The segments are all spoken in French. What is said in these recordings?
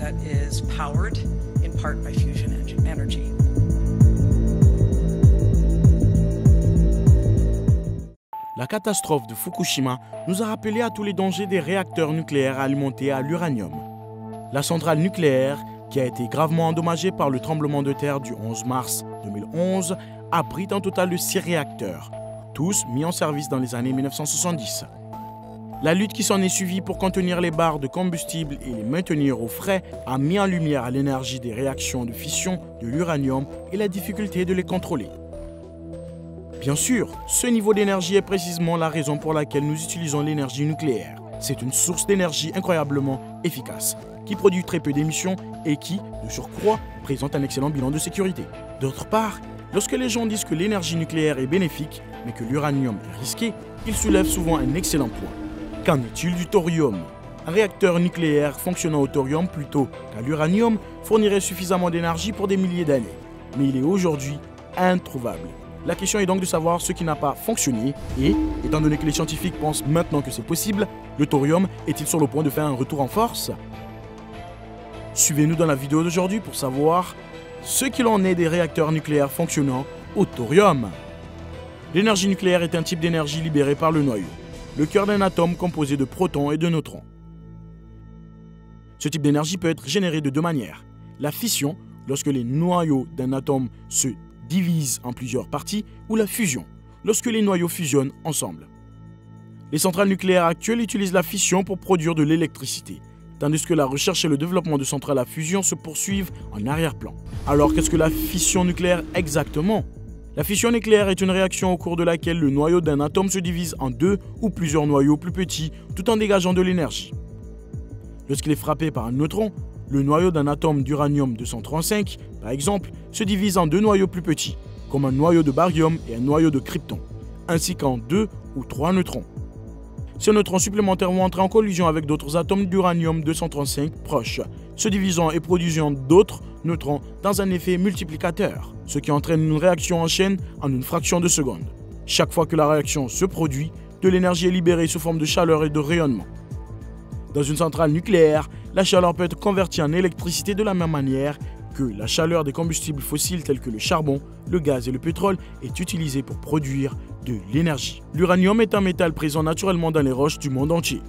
that is powered in part by fusion energy. La catastrophe de Fukushima nous a rappelé à tous les dangers des réacteurs nucléaires alimentés à l'uranium. La centrale nucléaire, qui a été gravement endommagée par le tremblement de terre du 11 mars 2011, abrite un total de 6 réacteurs, tous mis en service dans les années 1970. La lutte qui s'en est suivie pour contenir les barres de combustible et les maintenir au frais a mis en lumière l'énergie des réactions de fission de l'uranium et la difficulté de les contrôler. Bien sûr, ce niveau d'énergie est précisément la raison pour laquelle nous utilisons l'énergie nucléaire. C'est une source d'énergie incroyablement efficace, qui produit très peu d'émissions et qui, de surcroît, présente un excellent bilan de sécurité. D'autre part, lorsque les gens disent que l'énergie nucléaire est bénéfique, mais que l'uranium est risqué, ils soulèvent souvent un excellent point. Qu'en est-il du thorium? Un réacteur nucléaire fonctionnant au thorium plutôt qu'à l'uranium fournirait suffisamment d'énergie pour des milliers d'années. Mais il est aujourd'hui introuvable. La question est donc de savoir ce qui n'a pas fonctionné et, étant donné que les scientifiques pensent maintenant que c'est possible, le thorium est-il sur le point de faire un retour en force? Suivez-nous dans la vidéo d'aujourd'hui pour savoir ce qu'il en est des réacteurs nucléaires fonctionnant au thorium. L'énergie nucléaire est un type d'énergie libérée par le noyau, le cœur d'un atome composé de protons et de neutrons. Ce type d'énergie peut être généré de deux manières. La fission, lorsque les noyaux d'un atome se divisent en plusieurs parties, ou la fusion, lorsque les noyaux fusionnent ensemble. Les centrales nucléaires actuelles utilisent la fission pour produire de l'électricité, tandis que la recherche et le développement de centrales à fusion se poursuivent en arrière-plan. Alors qu'est-ce que la fission nucléaire exactement? La fission nucléaire est une réaction au cours de laquelle le noyau d'un atome se divise en deux ou plusieurs noyaux plus petits tout en dégageant de l'énergie. Lorsqu'il est frappé par un neutron, le noyau d'un atome d'uranium-235, par exemple, se divise en deux noyaux plus petits, comme un noyau de barium et un noyau de krypton, ainsi qu'en 2 ou 3 neutrons. Ces neutrons supplémentaires vont entrer en collision avec d'autres atomes d'uranium-235 proches, se divisant et produisant d'autres neutrons dans un effet multiplicateur, ce qui entraîne une réaction en chaîne en une fraction de seconde. Chaque fois que la réaction se produit, de l'énergie est libérée sous forme de chaleur et de rayonnement. Dans une centrale nucléaire, la chaleur peut être convertie en électricité de la même manière que la chaleur des combustibles fossiles tels que le charbon, le gaz et le pétrole est utilisée pour produire de l'énergie. L'uranium est un métal présent naturellement dans les roches du monde entier.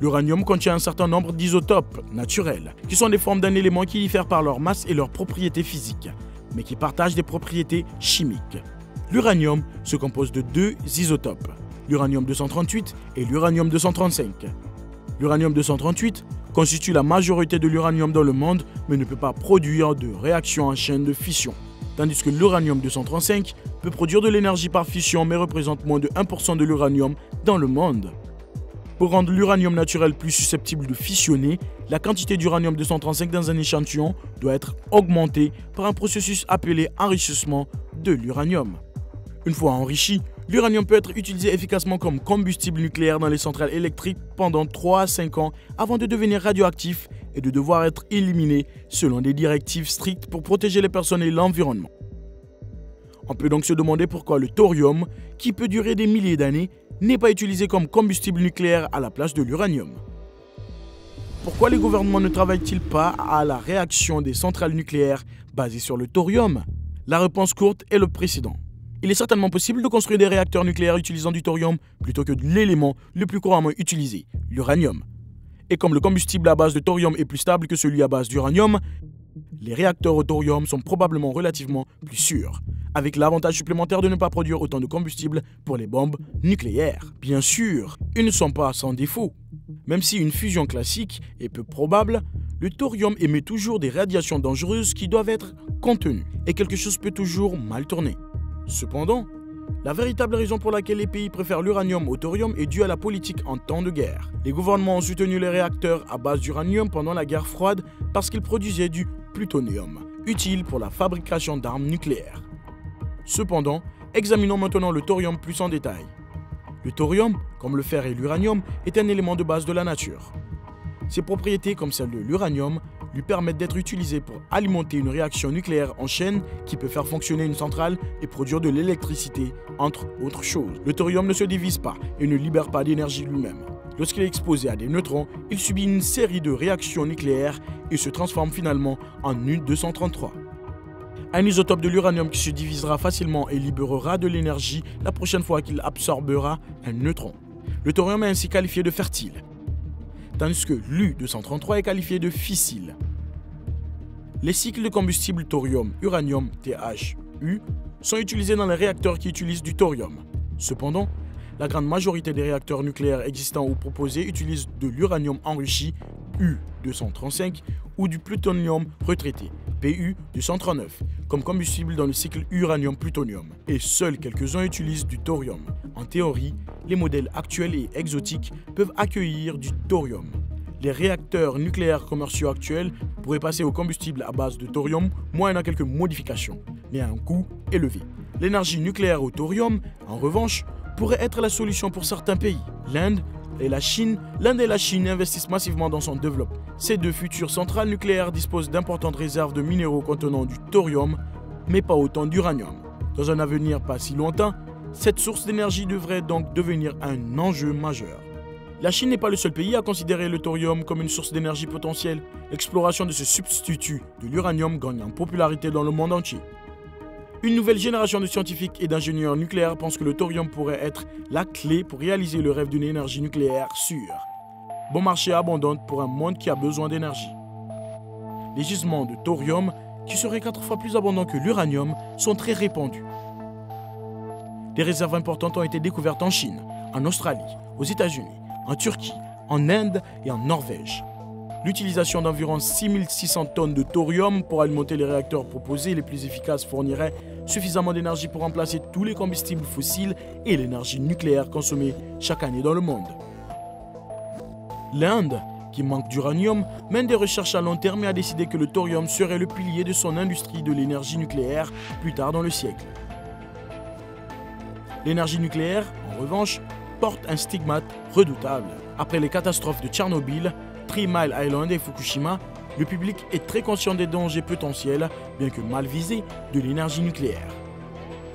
L'uranium contient un certain nombre d'isotopes naturels, qui sont des formes d'un élément qui diffèrent par leur masse et leurs propriétés physiques, mais qui partagent des propriétés chimiques. L'uranium se compose de 2 isotopes, l'uranium-238 et l'uranium-235. L'uranium-238 constitue la majorité de l'uranium dans le monde, mais ne peut pas produire de réaction en chaîne de fission, tandis que l'uranium-235 peut produire de l'énergie par fission, mais représente moins de 1% de l'uranium dans le monde. Pour rendre l'uranium naturel plus susceptible de fissionner, la quantité d'uranium-235 dans un échantillon doit être augmentée par un processus appelé enrichissement de l'uranium. Une fois enrichi, l'uranium peut être utilisé efficacement comme combustible nucléaire dans les centrales électriques pendant 3 à 5 ans avant de devenir radioactif et de devoir être éliminé selon des directives strictes pour protéger les personnes et l'environnement. On peut donc se demander pourquoi le thorium, qui peut durer des milliers d'années, n'est pas utilisé comme combustible nucléaire à la place de l'uranium. Pourquoi les gouvernements ne travaillent-ils pas à la réaction des centrales nucléaires basées sur le thorium? La réponse courte est le précédent. Il est certainement possible de construire des réacteurs nucléaires utilisant du thorium plutôt que de l'élément le plus couramment utilisé, l'uranium. Et comme le combustible à base de thorium est plus stable que celui à base d'uranium, les réacteurs au thorium sont probablement relativement plus sûrs, avec l'avantage supplémentaire de ne pas produire autant de combustible pour les bombes nucléaires. Bien sûr, ils ne sont pas sans défaut. Même si une fusion classique est peu probable, le thorium émet toujours des radiations dangereuses qui doivent être contenues, et quelque chose peut toujours mal tourner. Cependant, la véritable raison pour laquelle les pays préfèrent l'uranium au thorium est due à la politique en temps de guerre. Les gouvernements ont soutenu les réacteurs à base d'uranium pendant la guerre froide parce qu'ils produisaient du plutonium, utile pour la fabrication d'armes nucléaires. Cependant, examinons maintenant le thorium plus en détail. Le thorium, comme le fer et l'uranium, est un élément de base de la nature. Ses propriétés, comme celles de l'uranium, lui permettent d'être utilisées pour alimenter une réaction nucléaire en chaîne qui peut faire fonctionner une centrale et produire de l'électricité, entre autres choses. Le thorium ne se divise pas et ne libère pas d'énergie lui-même. Lorsqu'il est exposé à des neutrons, il subit une série de réactions nucléaires et se transforme finalement en U-233. Un isotope de l'uranium qui se divisera facilement et libérera de l'énergie la prochaine fois qu'il absorbera un neutron. Le thorium est ainsi qualifié de fertile, tandis que l'U-233 est qualifié de fissile. Les cycles de combustible thorium-uranium THU sont utilisés dans les réacteurs qui utilisent du thorium. Cependant, la grande majorité des réacteurs nucléaires existants ou proposés utilisent de l'uranium enrichi U-235 ou du plutonium retraité PU-239 comme combustible dans le cycle uranium-plutonium. Et seuls quelques-uns utilisent du thorium. En théorie, les modèles actuels et exotiques peuvent accueillir du thorium. Les réacteurs nucléaires commerciaux actuels pourraient passer au combustible à base de thorium moyennant quelques modifications, mais à un coût élevé. L'énergie nucléaire au thorium, en revanche, pourrait être la solution pour certains pays. L'Inde et la Chine investissent massivement dans son développement. Ces deux futures centrales nucléaires disposent d'importantes réserves de minéraux contenant du thorium, mais pas autant d'uranium. Dans un avenir pas si lointain, cette source d'énergie devrait donc devenir un enjeu majeur. La Chine n'est pas le seul pays à considérer le thorium comme une source d'énergie potentielle. L'exploration de ce substitut de l'uranium gagne en popularité dans le monde entier. Une nouvelle génération de scientifiques et d'ingénieurs nucléaires pense que le thorium pourrait être la clé pour réaliser le rêve d'une énergie nucléaire sûre. Bon marché abondante pour un monde qui a besoin d'énergie. Les gisements de thorium, qui seraient 4 fois plus abondants que l'uranium, sont très répandus. Des réserves importantes ont été découvertes en Chine, en Australie, aux États-Unis, en Turquie, en Inde et en Norvège. L'utilisation d'environ 6600 tonnes de thorium pour alimenter les réacteurs proposés les plus efficaces fournirait suffisamment d'énergie pour remplacer tous les combustibles fossiles et l'énergie nucléaire consommée chaque année dans le monde. L'Inde, qui manque d'uranium, mène des recherches à long terme et a décidé que le thorium serait le pilier de son industrie de l'énergie nucléaire plus tard dans le siècle. L'énergie nucléaire, en revanche, porte un stigmate redoutable. Après les catastrophes de Tchernobyl, 3 Mile Island et Fukushima, le public est très conscient des dangers potentiels, bien que mal visés, de l'énergie nucléaire.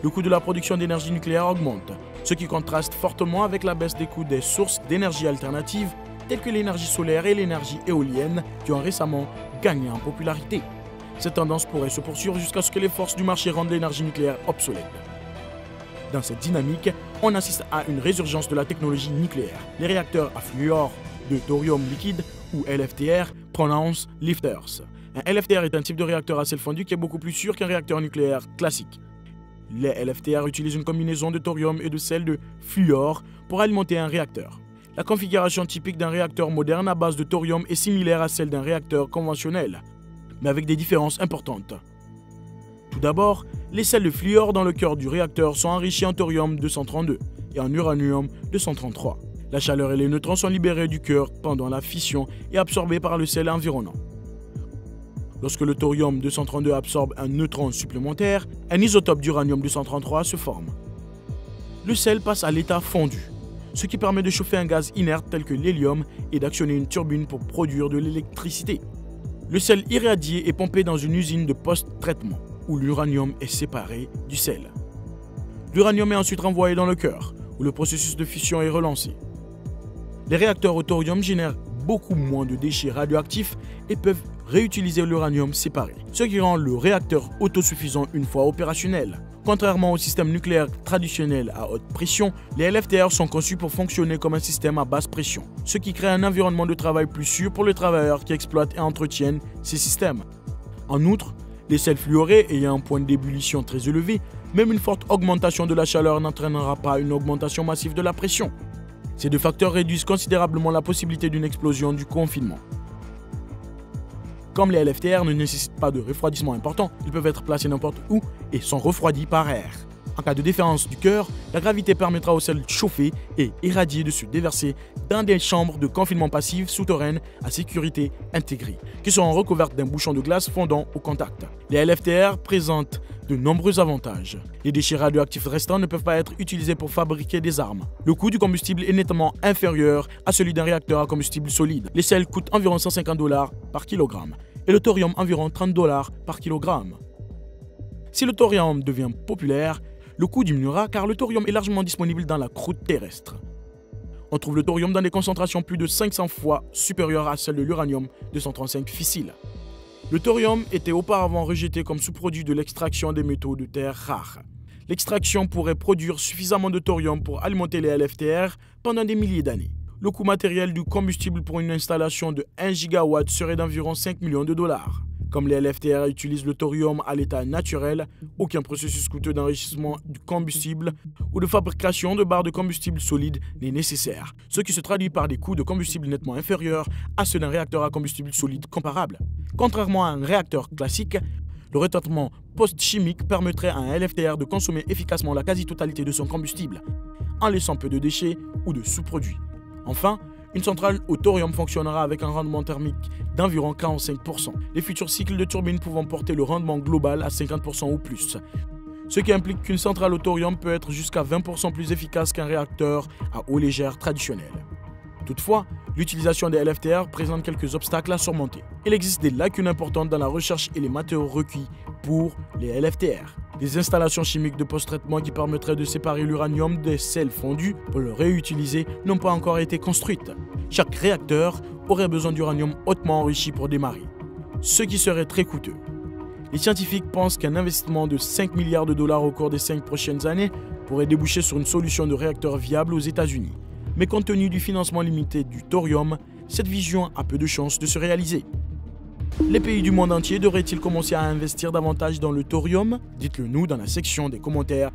Le coût de la production d'énergie nucléaire augmente, ce qui contraste fortement avec la baisse des coûts des sources d'énergie alternatives, telles que l'énergie solaire et l'énergie éolienne, qui ont récemment gagné en popularité. Cette tendance pourrait se poursuivre jusqu'à ce que les forces du marché rendent l'énergie nucléaire obsolète. Dans cette dynamique, on assiste à une résurgence de la technologie nucléaire. Les réacteurs à fluor de thorium liquide, ou LFTR, pronounced lifters. Un LFTR est un type de réacteur à sel fondu qui est beaucoup plus sûr qu'un réacteur nucléaire classique. Les LFTR utilisent une combinaison de thorium et de sel de fluor pour alimenter un réacteur. La configuration typique d'un réacteur moderne à base de thorium est similaire à celle d'un réacteur conventionnel, mais avec des différences importantes. Tout d'abord, les sels de fluor dans le cœur du réacteur sont enrichis en thorium-232 et en uranium-233. La chaleur et les neutrons sont libérés du cœur pendant la fission et absorbés par le sel environnant. Lorsque le thorium-232 absorbe un neutron supplémentaire, un isotope d'uranium-233 se forme. Le sel passe à l'état fondu, ce qui permet de chauffer un gaz inerte tel que l'hélium et d'actionner une turbine pour produire de l'électricité. Le sel irradié est pompé dans une usine de post-traitement, où l'uranium est séparé du sel. L'uranium est ensuite renvoyé dans le cœur, où le processus de fission est relancé. Les réacteurs au thorium génèrent beaucoup moins de déchets radioactifs et peuvent réutiliser l'uranium séparé, ce qui rend le réacteur autosuffisant une fois opérationnel. Contrairement au système nucléaire traditionnel à haute pression, les LFTR sont conçus pour fonctionner comme un système à basse pression, ce qui crée un environnement de travail plus sûr pour les travailleurs qui exploitent et entretiennent ces systèmes. En outre, les sels fluorés ayant un point d'ébullition très élevé, même une forte augmentation de la chaleur n'entraînera pas une augmentation massive de la pression. Ces deux facteurs réduisent considérablement la possibilité d'une explosion du confinement. Comme les LFTR ne nécessitent pas de refroidissement important, ils peuvent être placés n'importe où et sont refroidis par air. En cas de défaillance du cœur, la gravité permettra aux sels chauffés et irradiés de se déverser dans des chambres de confinement passives souterraines à sécurité intégrée, qui seront recouvertes d'un bouchon de glace fondant au contact. Les LFTR présentent de nombreux avantages. Les déchets radioactifs restants ne peuvent pas être utilisés pour fabriquer des armes. Le coût du combustible est nettement inférieur à celui d'un réacteur à combustible solide. Les sels coûtent environ $150 par kilogramme et le thorium environ $30 par kilogramme. Si le thorium devient populaire, le coût diminuera car le thorium est largement disponible dans la croûte terrestre. On trouve le thorium dans des concentrations plus de 500 fois supérieures à celles de l'uranium-235 fissile. Le thorium était auparavant rejeté comme sous-produit de l'extraction des métaux de terre rares. L'extraction pourrait produire suffisamment de thorium pour alimenter les LFTR pendant des milliers d'années. Le coût matériel du combustible pour une installation de 1 gigawatt serait d'environ 5 millions de dollars. Comme les LFTR utilisent le thorium à l'état naturel, aucun processus coûteux d'enrichissement du combustible ou de fabrication de barres de combustible solide n'est nécessaire, ce qui se traduit par des coûts de combustible nettement inférieurs à ceux d'un réacteur à combustible solide comparable. Contrairement à un réacteur classique, le retraitement post-chimique permettrait à un LFTR de consommer efficacement la quasi-totalité de son combustible, en laissant peu de déchets ou de sous-produits. Enfin, une centrale au thorium fonctionnera avec un rendement thermique d'environ 45%, les futurs cycles de turbines pouvant porter le rendement global à 50% ou plus, ce qui implique qu'une centrale au thorium peut être jusqu'à 20% plus efficace qu'un réacteur à eau légère traditionnel. Toutefois, l'utilisation des LFTR présente quelques obstacles à surmonter. Il existe des lacunes importantes dans la recherche et les matériaux requis pour les LFTR. Des installations chimiques de post-traitement qui permettraient de séparer l'uranium des sels fondus pour le réutiliser n'ont pas encore été construites. Chaque réacteur aurait besoin d'uranium hautement enrichi pour démarrer, ce qui serait très coûteux. Les scientifiques pensent qu'un investissement de 5 milliards de dollars au cours des 5 prochaines années pourrait déboucher sur une solution de réacteur viable aux États-Unis. Mais compte tenu du financement limité du thorium, cette vision a peu de chances de se réaliser. Les pays du monde entier devraient-ils commencer à investir davantage dans le thorium? Dites-le nous dans la section des commentaires.